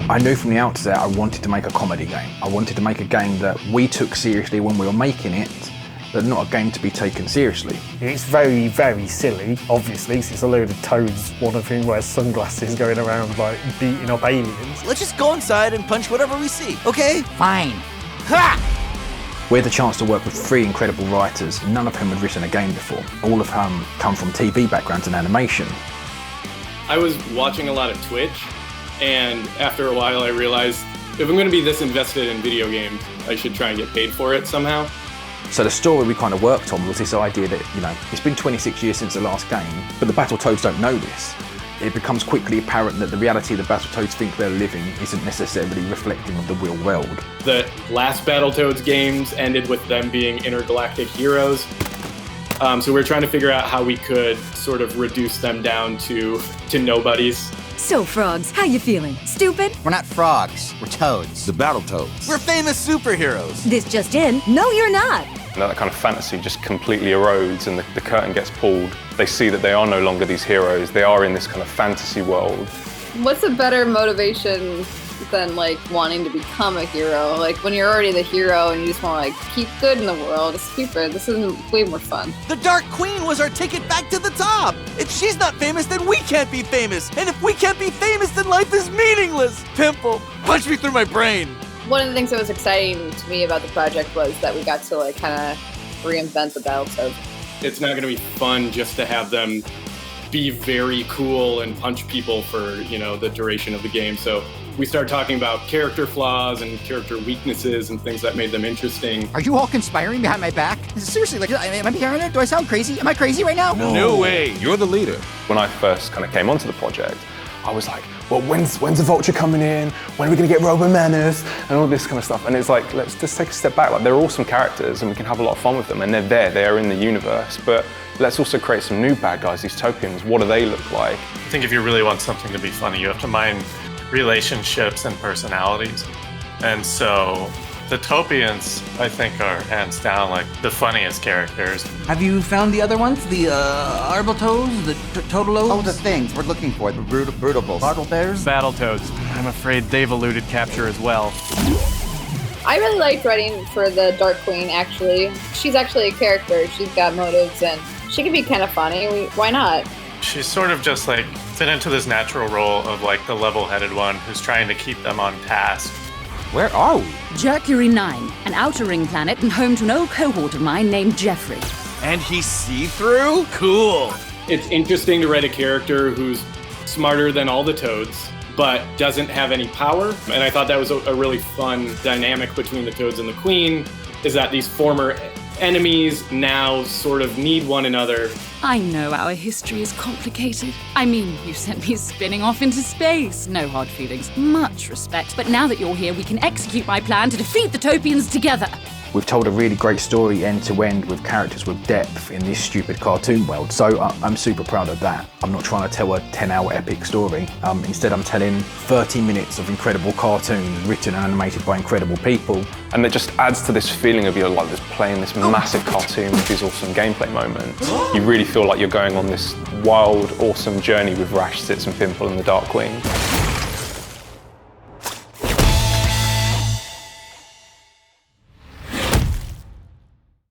I knew from the outset I wanted to make a comedy game. I wanted to make a game that we took seriously when we were making it, but not a game to be taken seriously. It's very, very silly, obviously, 'cause it's a load of toads, one of whom wears sunglasses going around, like, beating up aliens. Let's just go inside and punch whatever we see, okay? Fine. Ha! We had the chance to work with 3 incredible writers, none of whom had written a game before. All of whom come from TV backgrounds and animation. I was watching a lot of Twitch, and after a while I realized if I'm going to be this invested in video games, I should try and get paid for it somehow. So the story we kind of worked on was this idea that, it's been 26 years since the last game, but the Battletoads don't know this. It becomes quickly apparent that the reality the Battletoads think they're living isn't necessarily reflecting of the real world. The last Battletoads games ended with them being intergalactic heroes. So we're trying to figure out how we could sort of reduce them down to nobodies. So, frogs, how you feeling? Stupid? We're not frogs, we're toads. The Battletoads. We're famous superheroes. This just in. No, you're not. That kind of fantasy just completely erodes and the curtain gets pulled. They see that they are no longer these heroes. They are in this kind of fantasy world. What's a better motivation than like wanting to become a hero? Like when you're already the hero and you just want to like keep good in the world. It's stupid. This is way more fun. The Dark Queen was our ticket back to the top. If she's not famous, then we can't be famous. And if we can't be famous, then life is meaningless. Pimple, punch me through my brain. One of the things that was exciting to me about the project was that we got to like kind of reinvent the Battletoads. It's not going to be fun just to have them be very cool and punch people for, the duration of the game. So we started talking about character flaws and character weaknesses and things that made them interesting. Are you all conspiring behind my back? Seriously, like, am I paranoid? Do I sound crazy? Am I crazy right now? No way, you're the leader. When I first kind of came onto the project, I was like, well, when's the Vulture coming in? When are we going to get Robomanus? And all this kind of stuff. And it's like, let's just take a step back. Like, they're awesome characters and we can have a lot of fun with them. And they're in the universe. But let's also create some new bad guys, these Topians. What do they look like? I think if you really want something to be funny, you have to mind relationships and personalities. And so the Topians, I think, are hands down like the funniest characters. Have you found the other ones? The Arbaltos? The Totalos? Oh, the things we're looking for. The Brutables. Bartle Bears? Battletoads. I'm afraid they've eluded capture as well. I really liked writing for the Dark Queen, actually. She's actually a character. She's got motives and she can be kind of funny. Why not? She's sort of just like fit into this natural role of like the level-headed one who's trying to keep them on task. Where are we? Mercury 9, an outer ring planet and home to an old cohort of mine named Jeffrey. And he's see-through? Cool. It's interesting to write a character who's smarter than all the Toads, but doesn't have any power. And I thought that was a really fun dynamic between the Toads and the Queen, is that these former enemies now sort of need one another. I know our history is complicated. I mean, you sent me spinning off into space. No hard feelings, much respect. But now that you're here, we can execute my plan to defeat the Topians together. We've told a really great story end to end with characters with depth in this stupid cartoon world, so I'm super proud of that. I'm not trying to tell a 10-hour epic story. Instead, I'm telling 30 minutes of incredible cartoons written and animated by incredible people. And it just adds to this feeling of you're like just playing this massive cartoon with these awesome gameplay moments. You really feel like you're going on this wild, awesome journey with Rash, Zitz and Pimple and the Dark Queen.